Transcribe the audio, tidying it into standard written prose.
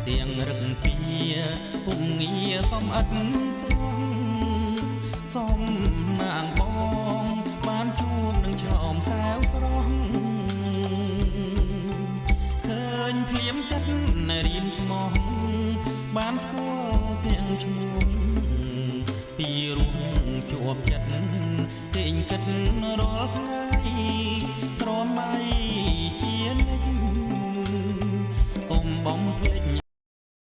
ទៀងរឹកពីពុំងារសំអិតទ្រង់សុំនាងបងបានជួបនឹងឆោមកែវស្រស់ឃើញភ្លៀមចិត្តរៀនស្មោះបានស្គាល់ទាំងឈ្មោះពីរួមជាប់ចិត្តតែងគិតរាល់ថ្ងៃស្រមៃជានិច្ចកុំបំភ្លេច